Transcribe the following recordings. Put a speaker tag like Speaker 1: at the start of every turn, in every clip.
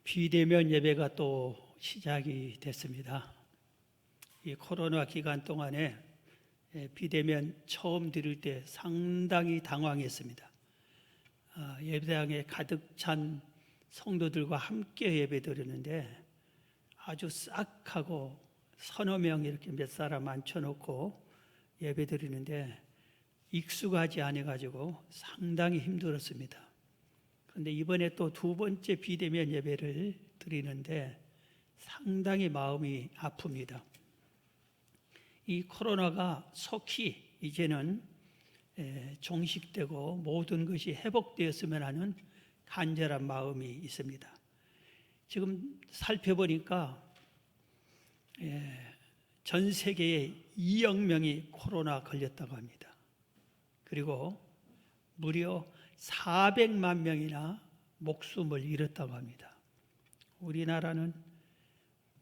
Speaker 1: 비대면 예배가 또 시작이 됐습니다. 이 코로나 기간 동안에 비대면 처음 드릴 때 상당히 당황했습니다. 예배당에 가득 찬 성도들과 함께 예배 드리는데 아주 싹 하고 서너 명 이렇게 몇 사람 앉혀놓고 예배 드리는데 익숙하지 않아가지고 상당히 힘들었습니다. 그런데 이번에 또 두 번째 비대면 예배를 드리는데 상당히 마음이 아픕니다. 이 코로나가 속히 이제는 종식되고 모든 것이 회복되었으면 하는 간절한 마음이 있습니다. 지금 살펴보니까 전 세계에 2억 명이 코로나 걸렸다고 합니다. 그리고 무려 400만 명이나 목숨을 잃었다고 합니다. 우리나라는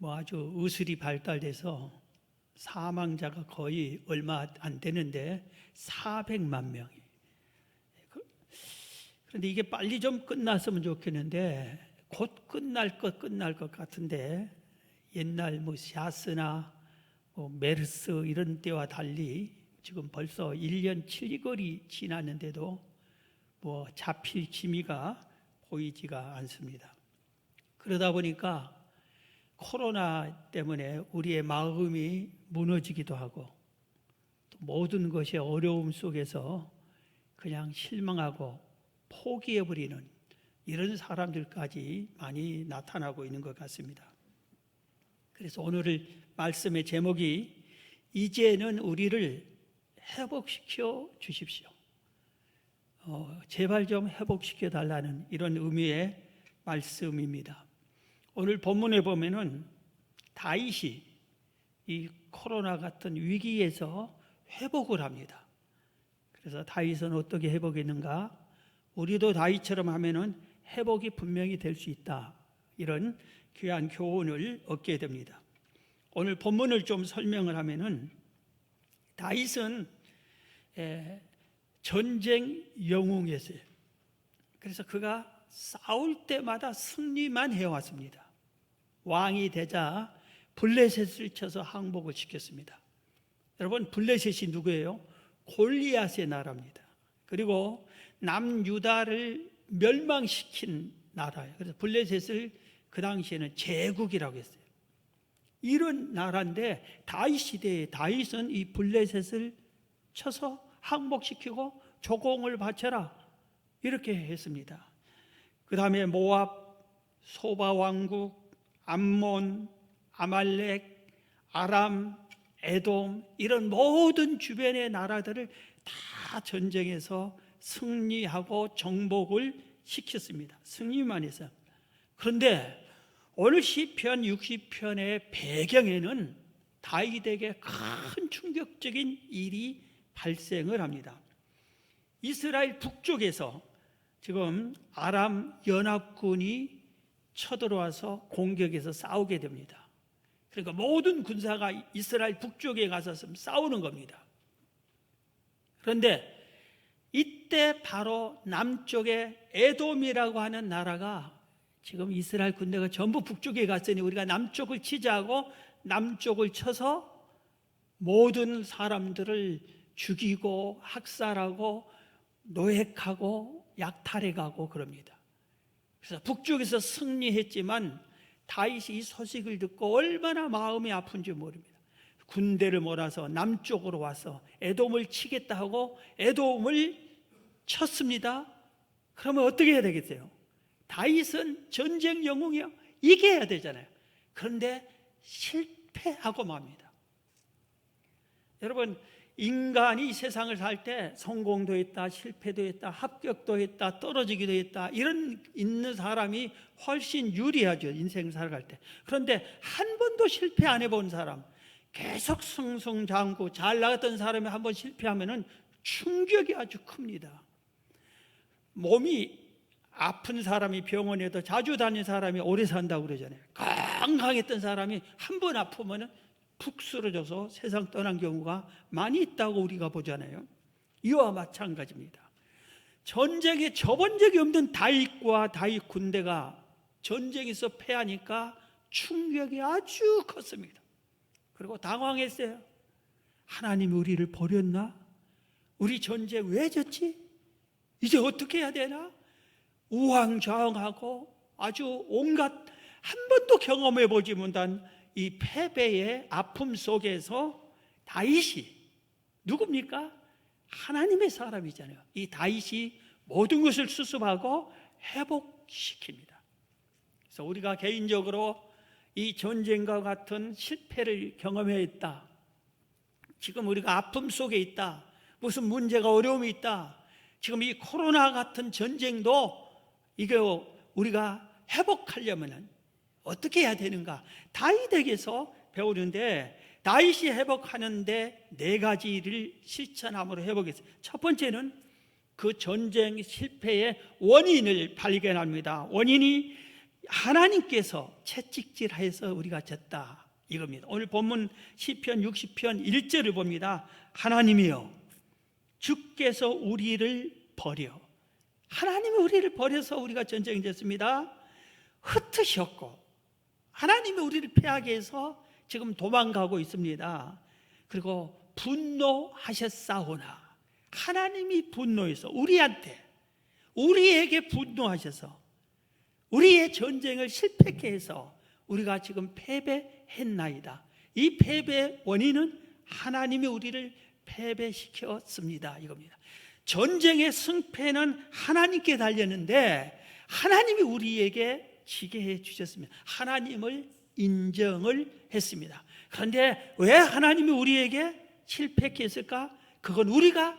Speaker 1: 아주 의술이 발달돼서 사망자가 거의 얼마 안 되는데 400만 명이. 그런데 이게 빨리 좀 끝났으면 좋겠는데 곧 끝날 것 같은데 옛날 샤스나 메르스 이런 때와 달리 지금 벌써 1년 7개월이 지났는데도 잡힐 기미가 보이지가 않습니다. 그러다 보니까 코로나 때문에 우리의 마음이 무너지기도 하고 또 모든 것이 어려움 속에서 그냥 실망하고 포기해버리는 이런 사람들까지 많이 나타나고 있는 것 같습니다. 그래서 오늘 말씀의 제목이 이제는 우리를 회복시켜 주십시오. 제발 좀 회복시켜 달라는 이런 의미의 말씀입니다. 오늘 본문에 보면은 다윗이 이 코로나 같은 위기에서 회복을 합니다. 그래서 다윗은 어떻게 회복했는가? 우리도 다윗처럼 하면은 회복이 분명히 될 수 있다. 이런 귀한 교훈을 얻게 됩니다. 오늘 본문을 좀 설명을 하면은 다윗은 전쟁 영웅이었어요. 그래서 그가 싸울 때마다 승리만 해왔습니다. 왕이 되자 블레셋을 쳐서 항복을 시켰습니다. 여러분, 블레셋이 누구예요? 골리앗의 나라입니다. 그리고 남유다를 멸망시킨 나라예요. 그래서 블레셋을 그 당시에는 제국이라고 했어요. 이런 나라인데 다윗 시대에 다윗은 이 블레셋을 쳐서 항복시키고 조공을 바쳐라 이렇게 했습니다. 그 다음에 모압, 소바 왕국, 암몬, 아말렉, 아람, 에돔 이런 모든 주변의 나라들을 다 전쟁에서 승리하고 정복을 시켰습니다. 승리만 해서. 그런데 오늘 시편 60편의 배경에는 다윗에게 큰 충격적인 일이 발생을 합니다. 이스라엘 북쪽에서 지금 아람 연합군이 쳐들어와서 공격해서 싸우게 됩니다. 그러니까 모든 군사가 이스라엘 북쪽에 가서 싸우는 겁니다. 그런데 이때 바로 남쪽에 에돔이라고 하는 나라가 지금 이스라엘 군대가 전부 북쪽에 갔으니 우리가 남쪽을 치자고 남쪽을 쳐서 모든 사람들을 죽이고 학살하고 노획하고 약탈해가고 그럽니다. 그래서 북쪽에서 승리했지만 다윗이 이 소식을 듣고 얼마나 마음이 아픈지 모릅니다. 군대를 몰아서 남쪽으로 와서 에돔을 치겠다 하고 에돔을 쳤습니다. 그러면 어떻게 해야 되겠어요? 다윗은 전쟁 영웅이요, 이겨야 되잖아요. 그런데 실패하고 맙니다. 여러분, 인간이 세상을 살 때 성공도 했다, 실패도 했다, 합격도 했다, 떨어지기도 했다, 이런 있는 사람이 훨씬 유리하죠, 인생 살아갈 때. 그런데 한 번도 실패 안 해본 사람, 계속 승승장구 잘 나갔던 사람이 한 번 실패하면은 충격이 아주 큽니다. 몸이 아픈 사람이 병원에도 자주 다니는 사람이 오래 산다고 그러잖아요. 건강했던 사람이 한 번 아프면은 푹 쓰러져서 세상 떠난 경우가 많이 있다고 우리가 보잖아요. 이와 마찬가지입니다. 전쟁에 져본 적이 없는 다윗과 다윗 군대가 전쟁에서 패하니까 충격이 아주 컸습니다. 그리고 당황했어요. 하나님이 우리를 버렸나? 우리 전쟁 왜 졌지? 이제 어떻게 해야 되나? 우왕좌왕하고 아주 온갖 한 번도 경험해 보지 못한 이 패배의 아픔 속에서 다윗이 누굽니까? 하나님의 사람이잖아요. 이 다윗이 모든 것을 수습하고 회복시킵니다. 그래서 우리가 개인적으로 이 전쟁과 같은 실패를 경험했다. 지금 우리가 아픔 속에 있다. 무슨 문제가 어려움이 있다. 지금 이 코로나 같은 전쟁도 이거 우리가 회복하려면 어떻게 해야 되는가? 다윗에게서 배우는데 다윗이 회복하는데 4가지를 실천함으로 회복했어요. 첫 번째는 그 전쟁 실패의 원인을 발견합니다. 원인이 하나님께서 채찍질해서 우리가 졌다 이겁니다. 오늘 본문 시편 60편 1절을 봅니다. 하나님이여 주께서 우리를 버려, 하나님이 우리를 버려서 우리가 전쟁이 됐습니다. 흩으셨고 하나님이 우리를 패하게 해서 지금 도망가고 있습니다. 그리고 분노하셨사오나, 하나님이 분노해서 우리에게 분노하셔서 우리의 전쟁을 실패케 해서 우리가 지금 패배했나이다. 이 패배의 원인은 하나님이 우리를 패배시켰습니다 이겁니다. 전쟁의 승패는 하나님께 달렸는데 하나님이 우리에게 지게 해 주셨습니다. 하나님을 인정을 했습니다. 그런데 왜 하나님이 우리에게 실패케 했을까? 그건 우리가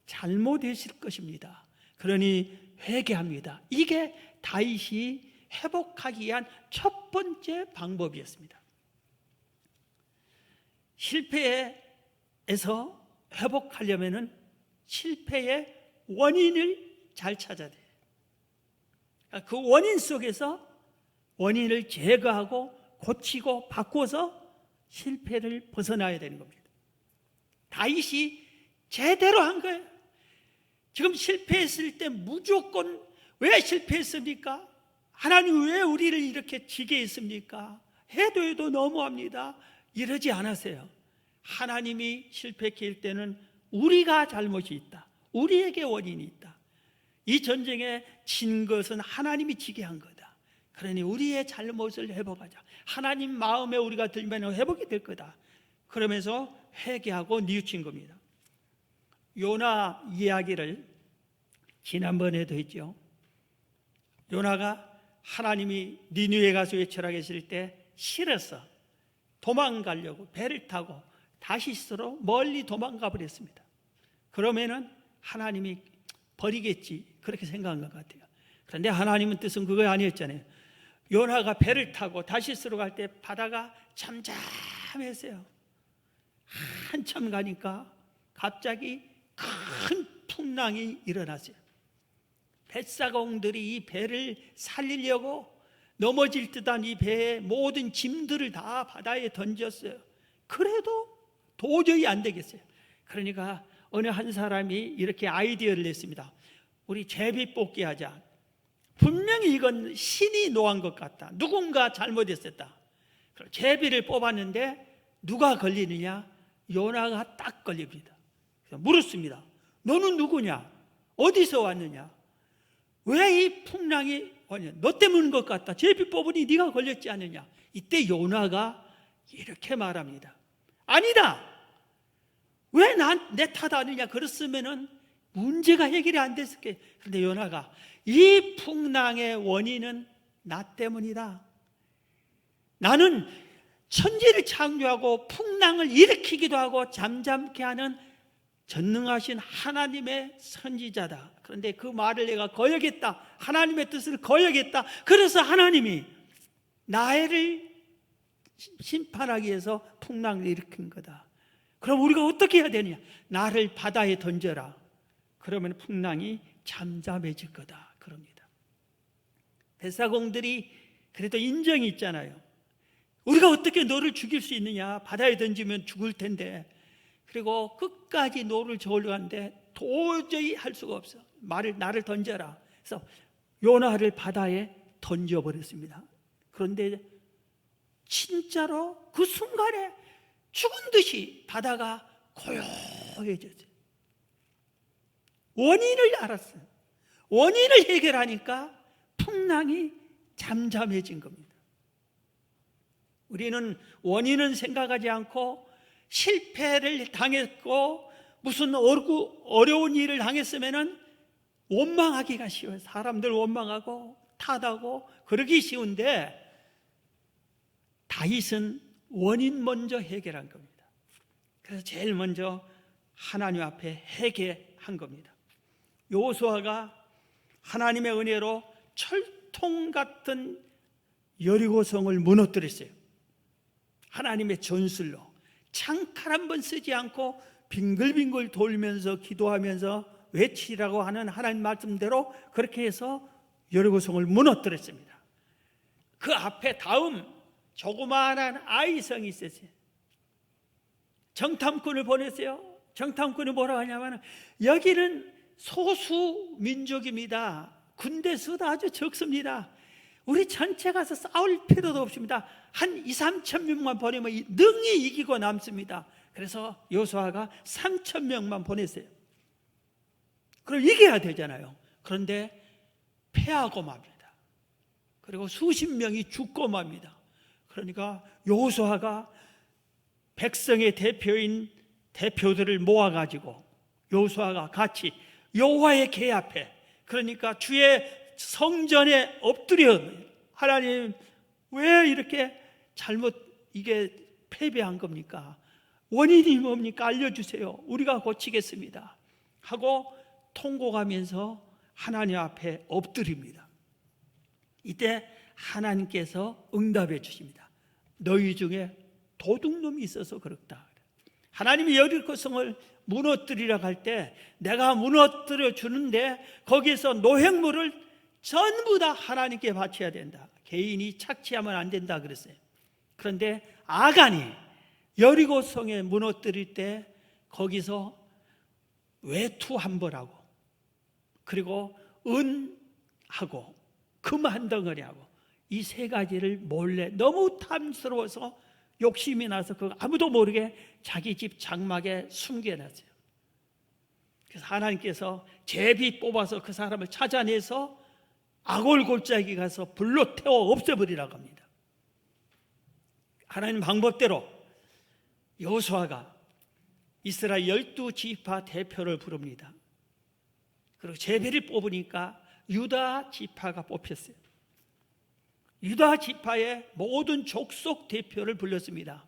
Speaker 1: 잘못했을 것입니다. 그러니 회개합니다. 이게 다윗이 회복하기 위한 첫 번째 방법이었습니다. 실패에서 회복하려면 실패의 원인을 잘 찾아야 돼요. 그 원인 속에서 원인을 제거하고 고치고 바꿔서 실패를 벗어나야 되는 겁니다. 다윗이 제대로 한 거예요. 지금 실패했을 때 무조건 왜 실패했습니까? 하나님 왜 우리를 이렇게 지게 했습니까? 해도 너무합니다. 이러지 않았어요. 하나님이 실패케 할 때는 우리가 잘못이 있다. 우리에게 원인이 있다. 이 전쟁에 진 것은 하나님이 지게 한 거다. 그러니 우리의 잘못을 회복하자. 하나님 마음에 우리가 들면 회복이 될 거다. 그러면서 회개하고 뉘우친 겁니다. 요나 이야기를 지난번에도 했죠. 요나가 하나님이 니느웨 가서 외쳐라 계실 때 싫어서 도망가려고 배를 타고 다시스로 멀리 도망가 버렸습니다. 그러면은 하나님이 버리겠지 그렇게 생각한 것 같아요. 그런데 하나님은 뜻은 그거 아니었잖아요. 요나가 배를 타고 다시스로 갈 때 바다가 잠잠했어요. 한참 가니까 갑자기 큰 풍랑이 일어났어요. 뱃사공들이 이 배를 살리려고 넘어질 듯한 이 배의 모든 짐들을 다 바다에 던졌어요. 그래도 도저히 안 되겠어요. 그러니까 어느 한 사람이 이렇게 아이디어를 냈습니다. 우리 제비 뽑기 하자. 분명히 이건 신이 노한 것 같다. 누군가 잘못했었다. 제비를 뽑았는데 누가 걸리느냐? 요나가 딱 걸립니다. 그래서 물었습니다. 너는 누구냐? 어디서 왔느냐? 왜 이 풍랑이 왔냐? 너 때문인 것 같다. 제비 뽑으니 네가 걸렸지 않느냐? 이때 요나가 이렇게 말합니다. 아니다. 왜 내 탓 아니냐? 그랬으면은 문제가 해결이 안 됐을 거예요. 그런데 요나가 이 풍랑의 원인은 나 때문이다. 나는 천지를 창조하고 풍랑을 일으키기도 하고 잠잠케 하는 전능하신 하나님의 선지자다. 그런데 그 말을 내가 거역했다. 하나님의 뜻을 거역했다. 그래서 하나님이 나를 심판하기 위해서 풍랑을 일으킨 거다. 그럼 우리가 어떻게 해야 되느냐? 나를 바다에 던져라. 그러면 풍랑이 잠잠해질 거다. 그럽니다. 뱃사공들이 그래도 인정이 있잖아요. 우리가 어떻게 너를 죽일 수 있느냐? 바다에 던지면 죽을 텐데. 그리고 끝까지 노를 저으려 하는데 도저히 할 수가 없어. 나를 던져라. 그래서 요나를 바다에 던져버렸습니다. 그런데 진짜로 그 순간에 죽은 듯이 바다가 고요해졌어요. 원인을 알았어요. 원인을 해결하니까 풍랑이 잠잠해진 겁니다. 우리는 원인은 생각하지 않고 실패를 당했고 무슨 어려운 일을 당했으면 원망하기가 쉬워요. 사람들 원망하고 탓하고 그러기 쉬운데 다윗은 원인 먼저 해결한 겁니다. 그래서 제일 먼저 하나님 앞에 회개한 겁니다. 여호수아가 하나님의 은혜로 철통 같은 여리고성을 무너뜨렸어요. 하나님의 전술로 창칼 한 번 쓰지 않고 빙글빙글 돌면서 기도하면서 외치라고 하는 하나님 말씀대로 그렇게 해서 여리고성을 무너뜨렸습니다. 그 앞에 다음 조그마한 아이성이 있었어요. 정탐꾼을 보냈어요. 정탐꾼이 뭐라고 하냐면 여기는 소수 민족입니다. 군대 수도 아주 적습니다. 우리 전체 가서 싸울 필요도 없습니다. 한 2-3천 명만 보내면 능히 이기고 남습니다. 그래서 여호수아가 3천 명만 보냈어요. 그럼 이겨야 되잖아요. 그런데 패하고 맙니다. 그리고 수십 명이 죽고 맙니다. 그러니까 여호수아가 백성의 대표인 대표들을 모아가지고 여호수아가 같이 여호와의 궤 앞에, 그러니까 주의 성전에 엎드려 하나님 왜 이렇게 잘못 이게 패배한 겁니까? 원인이 뭡니까? 알려주세요. 우리가 고치겠습니다 하고 통곡하면서 하나님 앞에 엎드립니다. 이때 하나님께서 응답해 주십니다. 너희 중에 도둑놈이 있어서 그렇다. 하나님이 여리고성을 무너뜨리라고 할 때 내가 무너뜨려 주는데 거기에서 노획물을 전부 다 하나님께 바쳐야 된다. 개인이 착취하면 안 된다 그랬어요. 그런데 아간이 여리고성에 무너뜨릴 때 거기서 외투 한 벌하고 그리고 은하고 금 한 덩어리하고 이 세 가지를 몰래 너무 탐스러워서 욕심이 나서 그 아무도 모르게 자기 집 장막에 숨겨놨어요. 그래서 하나님께서 제비 뽑아서 그 사람을 찾아내서 아골 골짜기 가서 불로 태워 없애버리라고 합니다. 하나님 방법대로 여호수아가 이스라엘 12지파 대표를 부릅니다. 그리고 제비를 뽑으니까 유다 지파가 뽑혔어요. 유다 지파의 모든 족속 대표를 불렀습니다.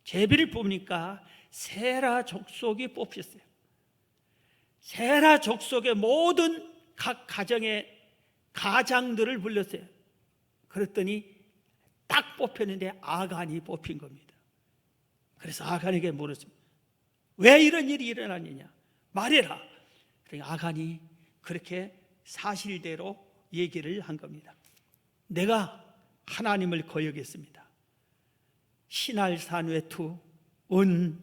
Speaker 1: 제비를 뽑으니까 세라 족속이 뽑혔어요. 세라 족속의 모든 각 가정의 가장들을 불렀어요. 그랬더니 딱 뽑혔는데 아간이 뽑힌 겁니다. 그래서 아간에게 물었습니다. 왜 이런 일이 일어났느냐? 말해라. 그러니까 아간이 그렇게 사실대로 얘기를 한 겁니다. 내가 하나님을 거역했습니다. 신할산 외투, 은,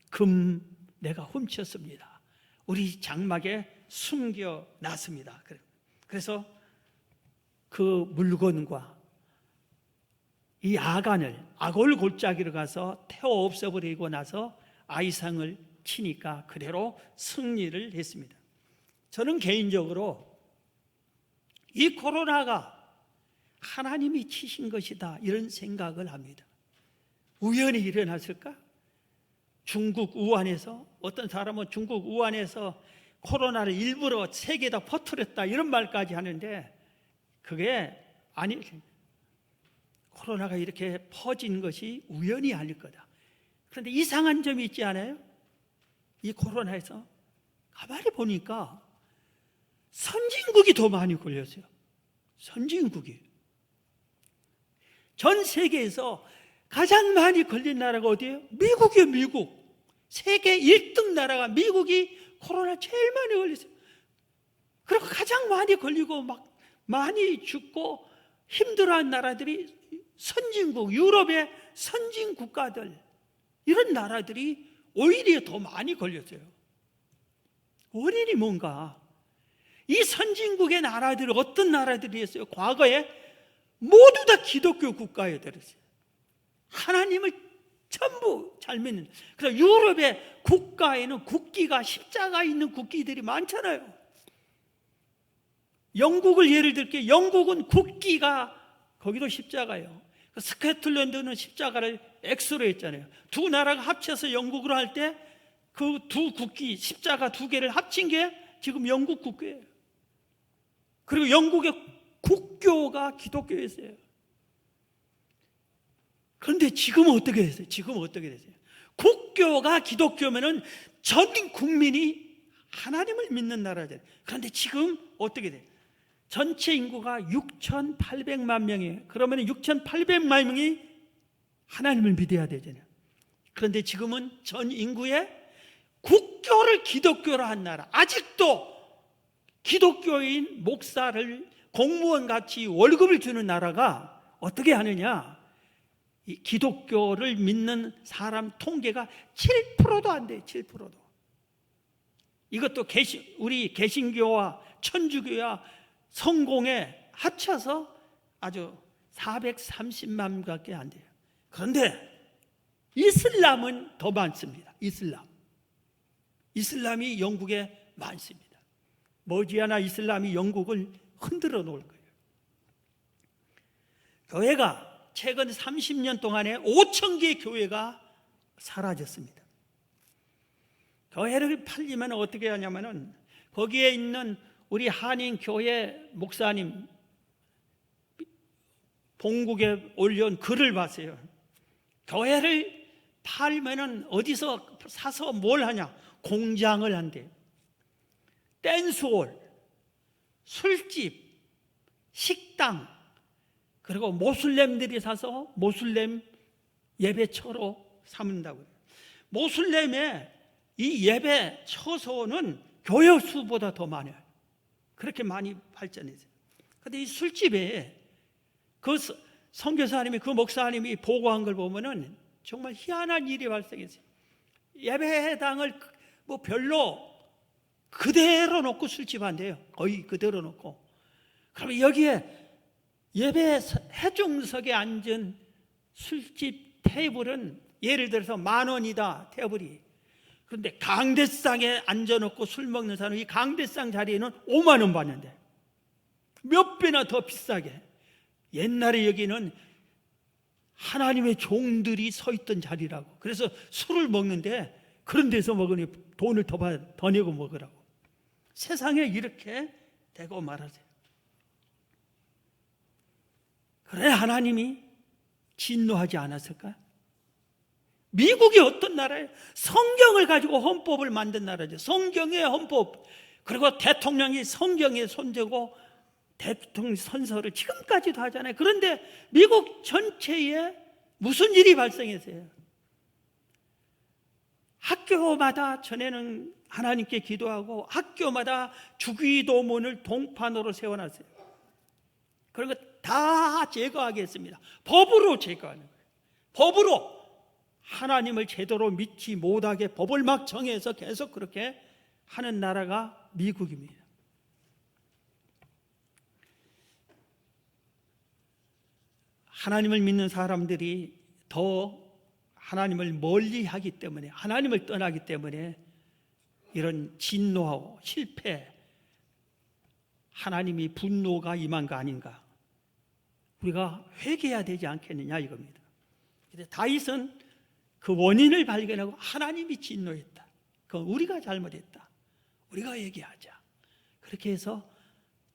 Speaker 1: 금 내가 훔쳤습니다. 우리 장막에 숨겨놨습니다. 그래서 그 물건과 이 아간을 아골 골짜기로 가서 태워 없애버리고 나서 아이상을 치니까 그대로 승리를 했습니다. 저는 개인적으로 이 코로나가 하나님이 치신 것이다 이런 생각을 합니다. 우연히 일어났을까? 중국 우한에서 어떤 사람은 중국 우한에서 코로나를 일부러 세계에다 퍼뜨렸다 이런 말까지 하는데 그게 아니, 코로나가 이렇게 퍼진 것이 우연이 아닐 거다. 그런데 이상한 점이 있지 않아요? 이 코로나에서 가만히 보니까 선진국이 더 많이 걸렸어요. 선진국이. 전 세계에서 가장 많이 걸린 나라가 어디예요? 미국이에요. 미국. 세계 1등 나라가 미국이 코로나 제일 많이 걸렸어요. 그리고 가장 많이 걸리고 막 많이 죽고 힘들어한 나라들이 선진국, 유럽의 선진 국가들, 이런 나라들이 오히려 더 많이 걸렸어요. 원인이 뭔가? 이 선진국의 나라들이 어떤 나라들이었어요? 과거에 모두 다 기독교 국가에 들었어요. 하나님을 전부 잘 믿는. 그래서 유럽의 국가에는 국기가 십자가 있는 국기들이 많잖아요. 영국을 예를 들게, 영국은 국기가 거기도 십자가예요. 스코틀랜드는 십자가를 X로 했잖아요. 두 나라가 합쳐서 영국으로 할 때 그 두 국기, 십자가 두 개를 합친 게 지금 영국 국교예요. 그리고 영국의 국교가 기독교였어요. 그런데 지금은 어떻게 됐어요? 지금은 어떻게 됐어요? 국교가 기독교면은 전 국민이 하나님을 믿는 나라잖아요. 그런데 지금 어떻게 돼요? 전체 인구가 6,800만 명이에요. 그러면 6,800만 명이 하나님을 믿어야 되잖아요. 그런데 지금은 전 인구의 국교를 기독교로 한 나라, 아직도 기독교인 목사를 공무원 같이 월급을 주는 나라가 어떻게 하느냐? 이 기독교를 믿는 사람 통계가 7%도 안 돼요. 7%도. 이것도 우리 개신교와 천주교와 성공에 합쳐서 아주 430만 밖에 안 돼요. 그런데 이슬람은 더 많습니다. 이슬람이 영국에 많습니다. 머지않아 이슬람이 영국을 흔들어 놓을 거예요. 교회가 최근 30년 동안에 5,000개의 교회가 사라졌습니다. 교회를 팔리면 어떻게 하냐면은 거기에 있는 우리 한인 교회 목사님 본국에 올려온 글을 봤어요. 교회를 팔면은 어디서 사서 뭘 하냐? 공장을 한대요. 댄스홀, 술집, 식당, 그리고 모슬렘들이 사서 모슬렘 예배처로 삼는다고요. 모슬렘의 이 예배 처소는 교회 수보다 더 많아요. 그렇게 많이 발전했어요. 그런데 이 술집에 그 선교사님이, 그 목사님이 보고한 걸 보면은 정말 희한한 일이 발생했어요. 예배당을 뭐 별로 그대로 놓고 술집 한대요. 거의 그대로 놓고. 그러면 여기에 예배 해중석에 앉은 술집 테이블은 예를 들어서 10,000원이다, 테이블이. 그런데 강대상에 앉아놓고 술 먹는 사람이 강대상 자리에는 5만 원 받는데 몇 배나 더 비싸게. 옛날에 여기는 하나님의 종들이 서 있던 자리라고. 그래서 술을 먹는데 그런 데서 먹으니 돈을 더 내고 먹으라고. 세상에 이렇게 되고 말하세요. 그래 하나님이 진노하지 않았을까? 미국이 어떤 나라예요? 성경을 가지고 헌법을 만든 나라죠. 성경의 헌법. 그리고 대통령이 성경에 손대고 대통령 선서를 지금까지도 하잖아요. 그런데 미국 전체에 무슨 일이 발생했어요? 학교마다 전에는 하나님께 기도하고 학교마다 주기도문을 동판으로 세워놨어요. 그런 거 다 제거하겠습니다. 법으로 제거하는 거예요. 법으로 하나님을 제대로 믿지 못하게 법을 막 정해서 계속 그렇게 하는 나라가 미국입니다. 하나님을 믿는 사람들이 더 하나님을 멀리하기 때문에, 하나님을 떠나기 때문에 이런 진노하고 실패, 하나님이 분노가 임한 거 아닌가? 우리가 회개해야 되지 않겠느냐 이겁니다. 근데 다윗은 그 원인을 발견하고 하나님이 진노했다. 그건 우리가 잘못했다. 우리가 얘기하자. 그렇게 해서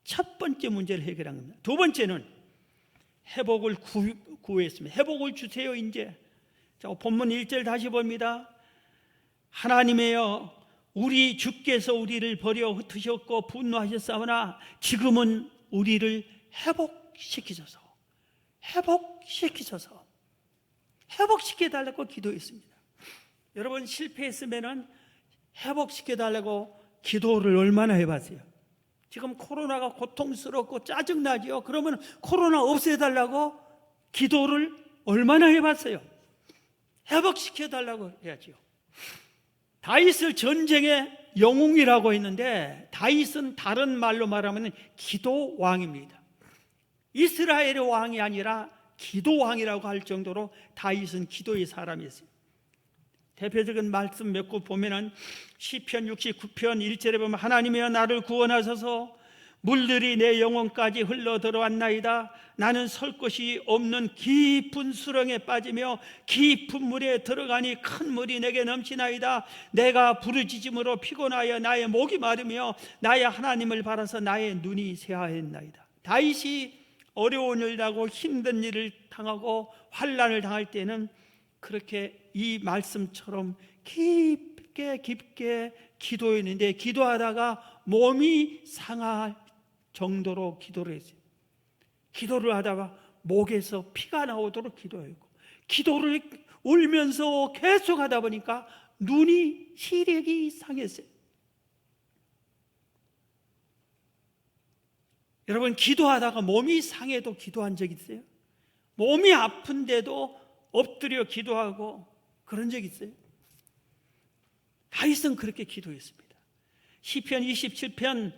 Speaker 1: 첫 번째 문제를 해결한 겁니다. 두 번째는 회복을 구했습니다. 회복을 주세요 이제. 자, 본문 1절 다시 봅니다. 하나님이여 우리 주께서 우리를 버려 흩으셨고 분노하셨사오나 지금은 우리를 회복시키소서. 회복시켜달라고 기도했습니다. 여러분 실패했으면 회복시켜달라고 기도를 얼마나 해봤어요? 지금 코로나가 고통스럽고 짜증나죠? 그러면 코로나 없애달라고 기도를 얼마나 해봤어요? 회복시켜달라고 해야죠. 다윗을 전쟁의 영웅이라고 했는데 다윗은 다른 말로 말하면 기도왕입니다. 이스라엘의 왕이 아니라 기도왕이라고 할 정도로 다윗은 기도의 사람이었어요. 대표적인 말씀 몇 구 보면은 시편 69편 1절에 보면 하나님이여 나를 구원하소서 물들이 내 영혼까지 흘러 들어왔나이다. 나는 설 곳이 없는 깊은 수렁에 빠지며 깊은 물에 들어가니 큰 물이 내게 넘치나이다. 내가 부르짖음으로 피곤하여 나의 목이 마르며 나의 하나님을 바라서 나의 눈이 새하였나이다. 다윗이 어려운 일을 하고 힘든 일을 당하고 환난을 당할 때는 그렇게 이 말씀처럼 깊게 기도했는데, 기도하다가 몸이 상할 정도로 기도를 했어요. 기도를 하다가 목에서 피가 나오도록 기도했고, 기도를 울면서 계속 하다 보니까 눈이 시력이 상했어요. 여러분, 기도하다가 몸이 상해도 기도한 적 있어요? 몸이 아픈데도 엎드려 기도하고 그런 적 있어요? 다윗은 그렇게 기도했습니다. 시편 27편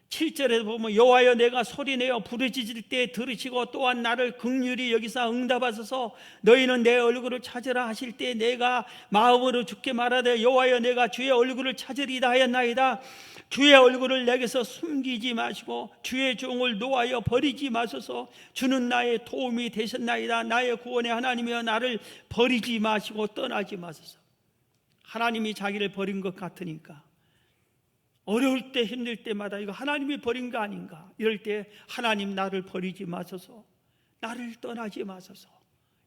Speaker 1: 7절에 보면 여호와여 내가 소리내어 부르짖을 때 들으시고 또한 나를 긍휼히 여기사 응답하소서. 너희는 내 얼굴을 찾으라 하실 때 내가 마음으로 주께 말하되 여호와여 내가 주의 얼굴을 찾으리다 하였나이다. 주의 얼굴을 내게서 숨기지 마시고 주의 종을 노하여 버리지 마소서. 주는 나의 도움이 되셨나이다. 나의 구원의 하나님이여 나를 버리지 마시고 떠나지 마소서. 하나님이 자기를 버린 것 같으니까 어려울 때 힘들 때마다 이거 하나님이 버린 거 아닌가, 이럴 때 하나님 나를 버리지 마소서, 나를 떠나지 마소서,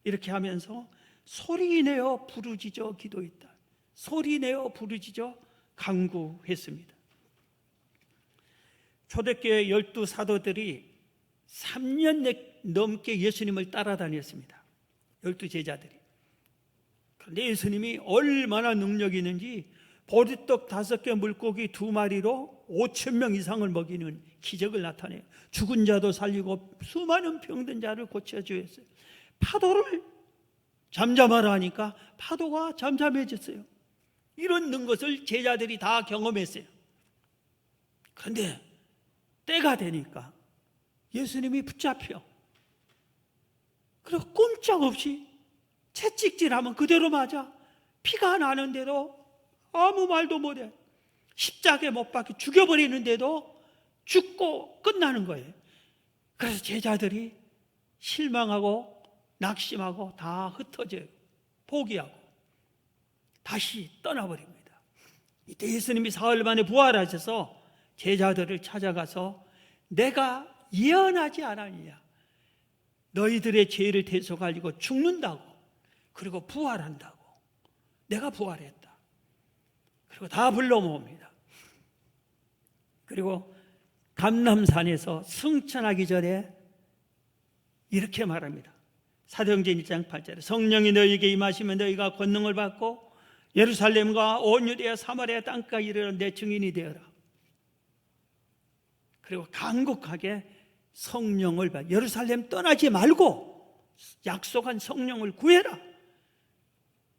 Speaker 1: 이렇게 하면서 소리내어 부르짖어 기도했다. 소리내어 부르짖어 간구했습니다. 초대교회 12사도들이 3년 넘게 예수님을 따라다녔습니다. 12제자들이. 그런데 예수님이 얼마나 능력이 있는지 보리떡 5개 물고기 2마리로 5,000명 이상을 먹이는 기적을 나타내요. 죽은 자도 살리고 수많은 병든 자를 고쳐주었어요. 파도를 잠잠하라 하니까 파도가 잠잠해졌어요. 이런 것을 제자들이 다 경험했어요. 그런데 때가 되니까 예수님이 붙잡혀, 그리고 꼼짝없이 채찍질하면 그대로 맞아. 피가 나는데도 아무 말도 못해. 십자가에 못 박혀 죽여버리는데도 죽고 끝나는 거예요. 그래서 제자들이 실망하고 낙심하고 다 흩어져요. 포기하고 다시 떠나버립니다. 이때 예수님이 사흘 만에 부활하셔서 제자들을 찾아가서 내가 예언하지 않았느냐, 너희들의 죄를 대속하려고 죽는다고, 그리고 부활한다고. 내가 부활했다. 그리고 다 불러 모읍니다. 그리고 감람산에서 승천하기 전에 이렇게 말합니다. 사도행전 1장 8절에 성령이 너희에게 임하시면 너희가 권능을 받고 예루살렘과 온 유대와 사마리아 땅까지 이르러 내 증인이 되어라. 그리고 간곡하게 성령을 받아 예루살렘 떠나지 말고 약속한 성령을 구해라.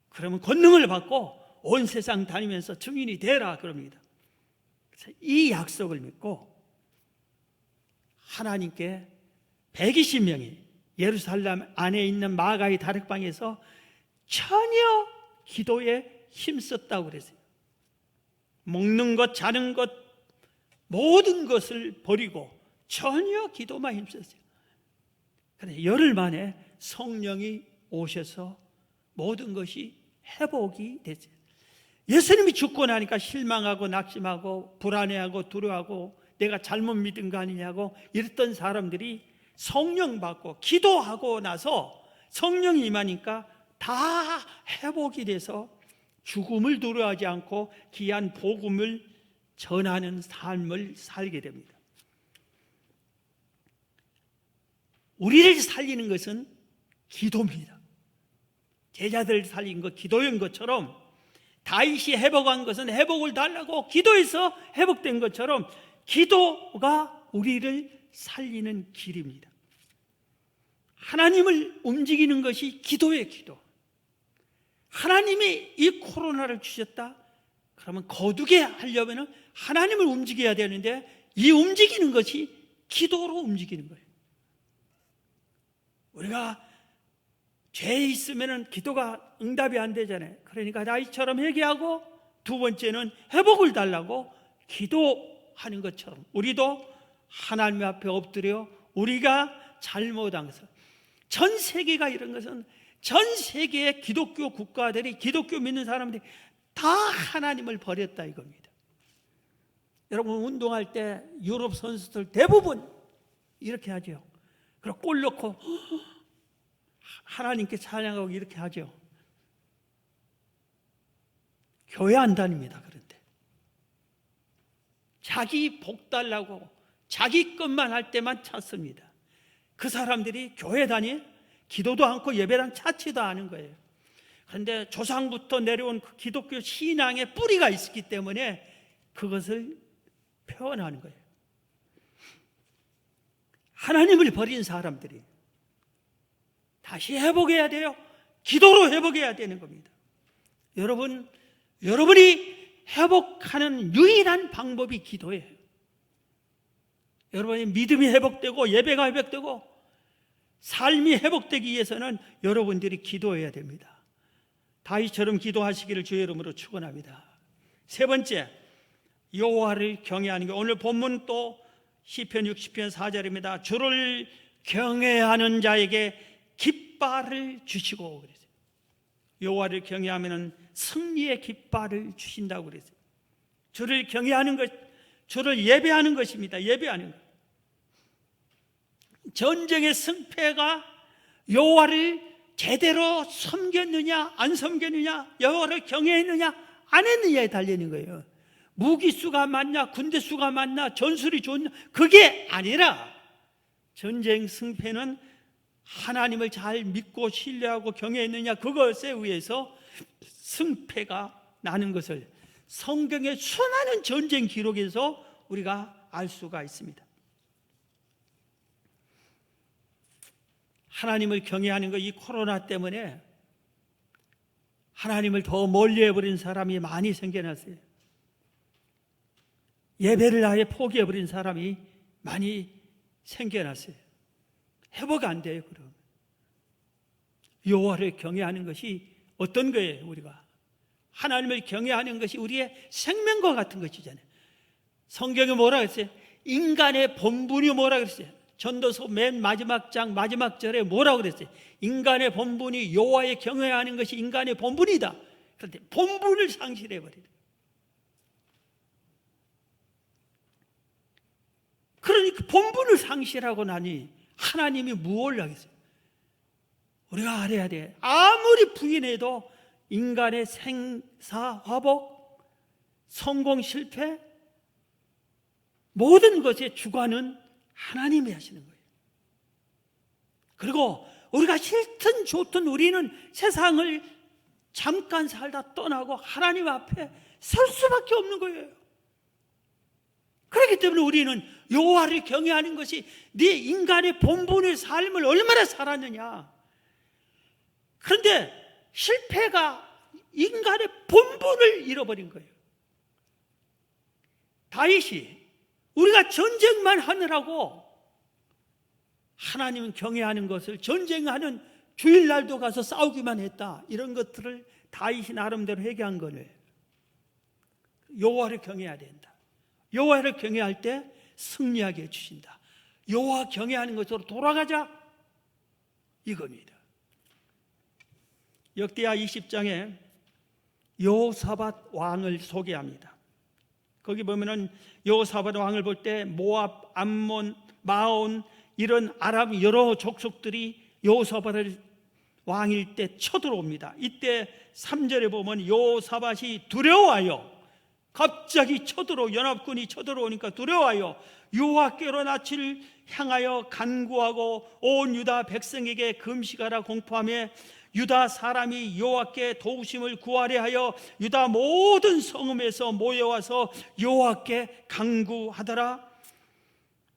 Speaker 1: 그러면 권능을 받고 온 세상 다니면서 증인이 되라 그럽니다. 그래서 이 약속을 믿고 하나님께 120명이 예루살렘 안에 있는 마가의 다락방에서 전혀 기도에 힘썼다고 그랬어요. 먹는 것, 자는 것, 모든 것을 버리고 전혀 기도만 힘썼어요. 그런데 열흘 만에 성령이 오셔서 모든 것이 회복이 됐어요. 예수님이 죽고 나니까 실망하고 낙심하고 불안해하고 두려워하고 내가 잘못 믿은 거 아니냐고 이랬던 사람들이 성령 받고 기도하고 나서 성령이 임하니까 다 회복이 돼서 죽음을 두려워하지 않고 귀한 복음을 전하는 삶을 살게 됩니다. 우리를 살리는 것은 기도입니다. 제자들 살린 것 기도인 것처럼 다윗이 회복한 것은 회복을 달라고 기도해서 회복된 것처럼 기도가 우리를 살리는 길입니다. 하나님을 움직이는 것이 기도예요. 기도. 하나님이 이 코로나를 주셨다 그러면 거두게 하려면 하나님을 움직여야 되는데 이 움직이는 것이 기도로 움직이는 거예요. 우리가 죄에 있으면 기도가 응답이 안 되잖아요. 그러니까 다윗처럼 회개하고, 두 번째는 회복을 달라고 기도하는 것처럼 우리도 하나님 앞에 엎드려 우리가 잘못한 것을, 전 세계가 이런 것은 전 세계의 기독교 국가들이, 기독교 믿는 사람들이 다 하나님을 버렸다 이겁니다. 여러분, 운동할 때 유럽 선수들 대부분 이렇게 하죠. 그리고 골 넣고 하나님께 찬양하고 이렇게 하죠. 교회 안 다닙니다. 그런데 자기 복 달라고 자기 것만 할 때만 찾습니다. 그 사람들이 교회 다니 기도도 않고 예배랑 찾지도 않은 거예요. 그런데 조상부터 내려온 그 기독교 신앙의 뿌리가 있기 때문에 그것을 표현하는 거예요. 하나님을 버린 사람들이 다시 회복해야 돼요. 기도로 회복해야 되는 겁니다. 여러분이 회복하는 유일한 방법이 기도예요. 여러분의 믿음이 회복되고 예배가 회복되고 삶이 회복되기 위해서는 여러분들이 기도해야 됩니다. 다윗처럼 기도하시기를 주의 이름으로 축원합니다. 세 번째, 여호와를 경외하는 것. 오늘 본문 또 시편 60편 4절입니다. 주를 경외하는 자에게 깃발을 주시고 그랬어요. 여호와를 경외하면 승리의 깃발을 주신다고 그랬어요. 주를 경외하는 것, 주를 예배하는 것입니다. 예배하는 것. 전쟁의 승패가 여호와를 제대로 섬겼느냐 안 섬겼느냐, 여호와를 경외했느냐 안 했느냐에 달리는 거예요. 무기수가 많냐, 군대수가 많냐, 전술이 좋냐, 그게 아니라 전쟁 승패는 하나님을 잘 믿고 신뢰하고 경외했느냐, 그것에 의해서 승패가 나는 것을 성경의 수많은 전쟁 기록에서 우리가 알 수가 있습니다. 하나님을 경외하는 거, 이 코로나 때문에 하나님을 더 멀리해버린 사람이 많이 생겨났어요. 예배를 아예 포기해버린 사람이 많이 생겨났어요. 회복 안 돼요. 그럼 여호와를 경외하는 것이 어떤 거예요? 우리가 하나님을 경외하는 것이 우리의 생명과 같은 것이잖아요. 성경에 뭐라 그랬어요? 인간의 본분이 뭐라 그랬어요? 전도서 맨 마지막 장 마지막 절에 뭐라고 그랬어요? 인간의 본분이 여호와의 경외하는 것이 인간의 본분이다. 그런데 본분을 상실해버려요. 그러니까 본분을 상실하고 나니 하나님이 무엇을 하겠어요? 우리가 알아야 돼. 아무리 부인해도 인간의 생사, 화복, 성공, 실패, 모든 것의 주관은 하나님이 하시는 거예요. 그리고 우리가 싫든 좋든 우리는 세상을 잠깐 살다 떠나고 하나님 앞에 설 수밖에 없는 거예요. 그렇기 때문에 우리는 여호와를 경외하는 것이 네 인간의 본분의 삶을 얼마나 살았느냐. 그런데 실패가 인간의 본분을 잃어버린 거예요. 다윗이 우리가 전쟁만 하느라고 하나님은 경외하는 것을, 전쟁하는 주일날도 가서 싸우기만 했다, 이런 것들을 다윗이 나름대로 회개한 거예요. 여호와를 경외해야 된다. 여호와를 경외할 때 승리하게 해주신다. 여호와 경외하는 것으로 돌아가자, 이겁니다. 역대하 20장에 여호사밧 왕을 소개합니다. 거기 보면은 여호사밧 왕을 볼 때 모압, 암몬, 마온 이런 아람 여러 족속들이 여호사밧을 왕일 때 쳐들어옵니다. 이때 3절에 보면 여호사밧이 두려워하여, 갑자기 연합군이 쳐들어오니까 두려워하여 여호와께로 낯을 향하여 간구하고 온 유다 백성에게 금식하라 공포하며 유다 사람이 여호와께 도우심을 구하려 하여 유다 모든 성읍에서 모여와서 여호와께 간구하더라.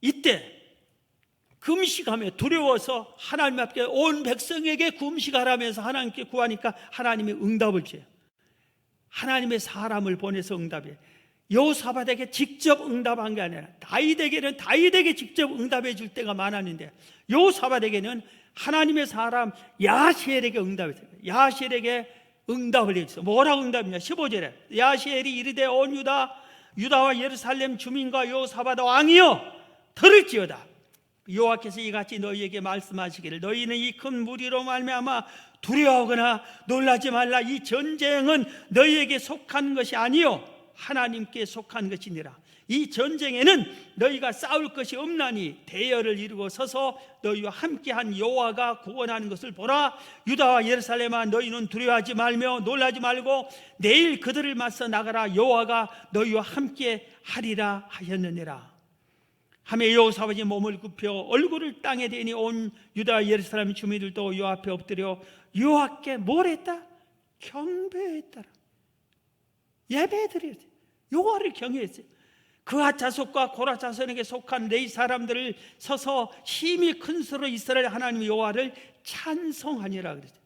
Speaker 1: 이때 금식하며 두려워서 하나님 앞에 온 백성에게 금식하라면서 하나님께 구하니까 하나님이 응답을 줘요. 하나님의 사람을 보내서 응답해요. 여호사밧에게 직접 응답한 게 아니라 다윗에게는 다윗에게 직접 응답해 줄 때가 많았는데 여호사밧에게는 하나님의 사람 야시엘에게 응답했어요. 야시엘에게 응답을 해줬어요. 뭐라고 응답이냐? 15절에 야시엘이 이르되 온 유다와 예루살렘 주민과 여호사밧 왕이여 들을지어다. 여호와께서 이같이 너희에게 말씀하시기를 너희는 이 큰 무리로 말미암아 두려워하거나 놀라지 말라. 이 전쟁은 너희에게 속한 것이 아니요 하나님께 속한 것이니라. 이 전쟁에는 너희가 싸울 것이 없나니 대열을 이루고 서서 너희와 함께한 여호와가 구원하는 것을 보라. 유다와 예루살렘아 너희는 두려워하지 말며 놀라지 말고 내일 그들을 맞서 나가라. 여호와가 너희와 함께 하리라 하셨느니라. 하며 여호사밧이 몸을 굽혀 얼굴을 땅에 대니 온 유다 예루살렘 주민들도 여호와 앞에 엎드려 여호와께 뭘 했다? 경배했더라. 예배드렸어요. 여호와를 경외했어요. 그하 자손과 고라 자손에게 속한 레위 사람들을 서서 힘이 큰 소로 이스라엘 하나님 여호와를 찬송하니라 그랬어요.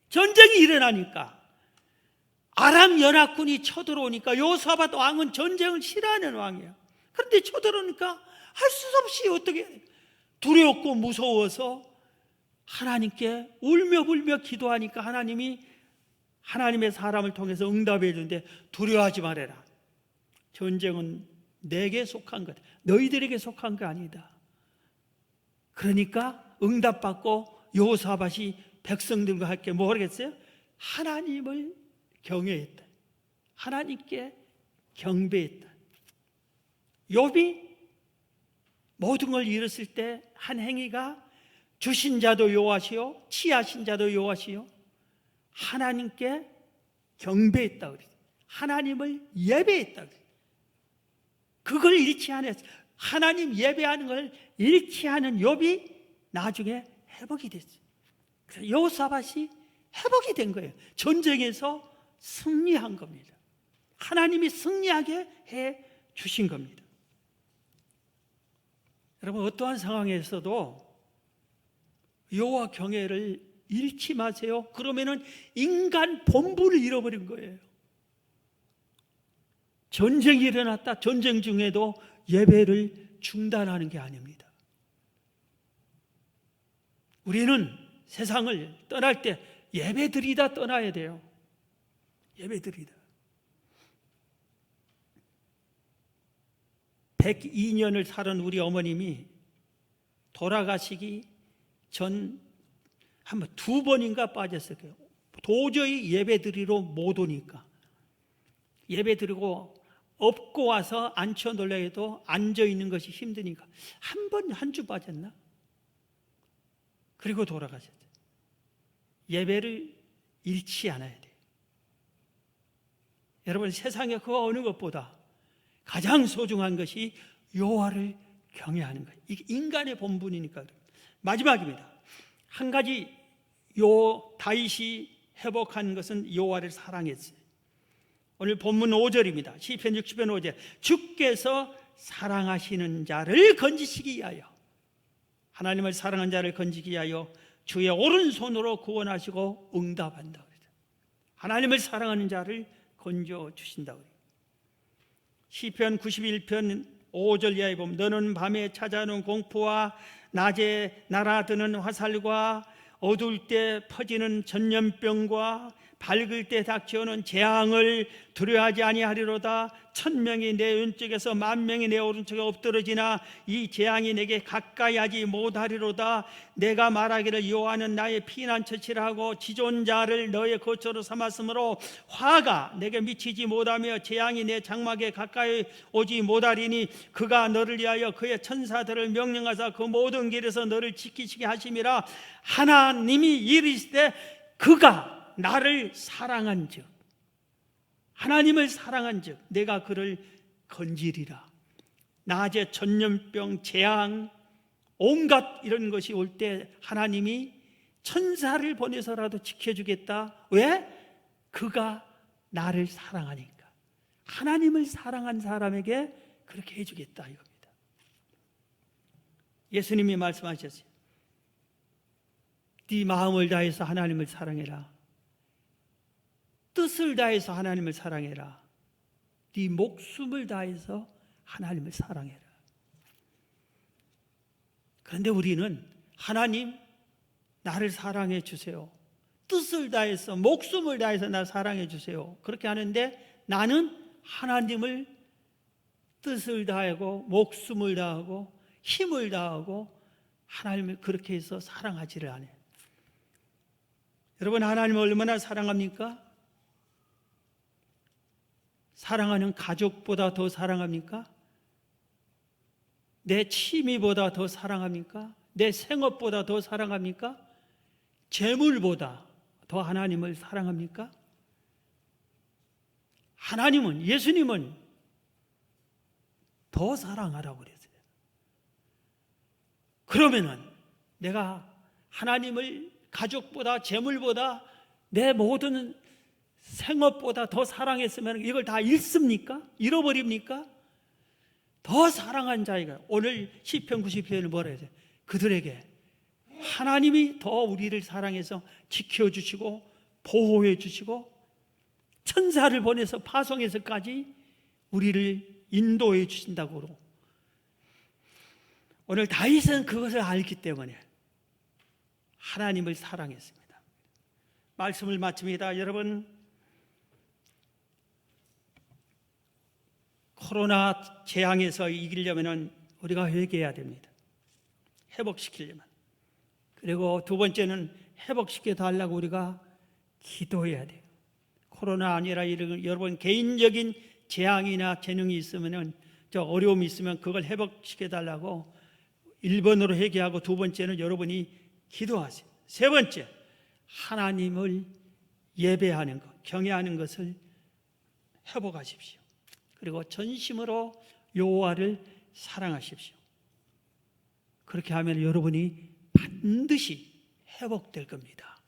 Speaker 1: 전쟁이 일어나니까 아람 연합군이 쳐들어오니까 여호사밧 왕은 전쟁을 싫어하는 왕이에요. 그런데 쳐들어오니까 할 수 없이 어떻게 두렵고 무서워서 하나님께 울며 불며 기도하니까 하나님이 하나님의 사람을 통해서 응답해 주는데 두려워하지 말아라. 전쟁은 내게 속한 것, 너희들에게 속한 거 아니다. 그러니까 응답받고 여호사밧이 백성들과 함께 뭐 하겠어요? 하나님을 경외했다. 하나님께 경배했다. 욥이 모든 걸 잃었을 때 한 행위가 주신 자도 여호와시요 취하신 자도 여호와시요 하나님께 경배했다 그랬어요. 하나님을 예배했다 그랬어요. 그걸 잃지 않았어요. 하나님 예배하는 걸 잃지 않은 욥이 나중에 회복이 됐어요. 그래서 여호사밧이 회복이 된 거예요. 전쟁에서 승리한 겁니다. 하나님이 승리하게 해 주신 겁니다. 여러분 어떠한 상황에서도 여호와 경외를 잃지 마세요. 그러면은 인간 본분을 잃어버린 거예요. 전쟁이 일어났다. 전쟁 중에도 예배를 중단하는 게 아닙니다. 우리는 세상을 떠날 때 예배드리다 떠나야 돼요. 예배드리다. 102년을 살은 우리 어머님이 돌아가시기 전 한번 2번인가 빠졌을 거예요. 도저히 예배드리러 못 오니까. 예배드리고 업고 와서 앉혀 놀려 해도 앉아있는 것이 힘드니까 한 주 빠졌나? 그리고 돌아가셨어요. 예배를 잃지 않아야 돼요. 여러분 세상에 그 어느 것보다 가장 소중한 것이 여호와를 경외하는 거예요. 이게 인간의 본분이니까. 마지막입니다. 한 가지 다윗이 회복한 것은 여호와를 사랑했어요. 오늘 본문 5절입니다. 시편 60편 5절. 주께서 사랑하시는 자를 건지시기 위하여, 하나님을 사랑하는 자를 건지기 위하여 주의 오른손으로 구원하시고 응답한다. 하나님을 사랑하는 자를 건져 주신다고. 시편 91편 5절 이하에 보면 너는 밤에 찾아오는 공포와 낮에 날아드는 화살과 어두울 때 퍼지는 전염병과 밝을 때 닥쳐오는 재앙을 두려워하지 아니하리로다. 1000명이 내 왼쪽에서 10,000명이 내 오른쪽에 엎드러지나 이 재앙이 내게 가까이 하지 못하리로다. 내가 말하기를 여호와는 나의 피난처치라 하고 지존자를 너의 거처로 삼았으므로 화가 내게 미치지 못하며 재앙이 내 장막에 가까이 오지 못하리니 그가 너를 위하여 그의 천사들을 명령하사 그 모든 길에서 너를 지키시게 하심이라. 하나님이 이르시되 그가 나를 사랑한즉, 하나님을 사랑한즉 내가 그를 건지리라. 낮에 전염병, 재앙, 온갖 이런 것이 올 때 하나님이 천사를 보내서라도 지켜주겠다. 왜? 그가 나를 사랑하니까. 하나님을 사랑한 사람에게 그렇게 해주겠다 이겁니다. 예수님이 말씀하셨어요. 네 마음을 다해서 하나님을 사랑해라. 뜻을 다해서 하나님을 사랑해라. 네 목숨을 다해서 하나님을 사랑해라. 그런데 우리는 하나님, 나를 사랑해 주세요. 뜻을 다해서, 목숨을 다해서 나 사랑해 주세요. 그렇게 하는데 나는 하나님을 뜻을 다하고 목숨을 다하고 힘을 다하고 하나님을 그렇게 해서 사랑하지를 않아요. 여러분, 하나님을 얼마나 사랑합니까? 사랑하는 가족보다 더 사랑합니까? 내 취미보다 더 사랑합니까? 내 생업보다 더 사랑합니까? 재물보다 더 하나님을 사랑합니까? 하나님은, 예수님은 더 사랑하라고 그랬어요. 그러면은 내가 하나님을 가족보다, 재물보다, 내 모든 생업보다 더 사랑했으면 이걸 다 잃습니까? 잃어버립니까? 더 사랑한 자가, 오늘 시편 90편을 뭐라 해야 돼? 그들에게 하나님이 더 우리를 사랑해서 지켜주시고 보호해 주시고 천사를 보내서 파송해서까지 우리를 인도해 주신다고. 오늘 다윗은 그것을 알기 때문에 하나님을 사랑했습니다. 말씀을 마칩니다. 여러분, 코로나 재앙에서 이기려면 우리가 회개해야 됩니다. 회복시키려면. 그리고 두 번째는 회복시켜 달라고 우리가 기도해야 돼요. 코로나 아니라 여러분 개인적인 재앙이나 재능이 있으면, 어려움이 있으면 그걸 회복시켜 달라고 1번으로 회개하고, 두 번째는 여러분이 기도하세요. 세 번째, 하나님을 예배하는 것, 경외하는 것을 회복하십시오. 그리고 전심으로 여호와를 사랑하십시오. 그렇게 하면 여러분이 반드시 회복될 겁니다.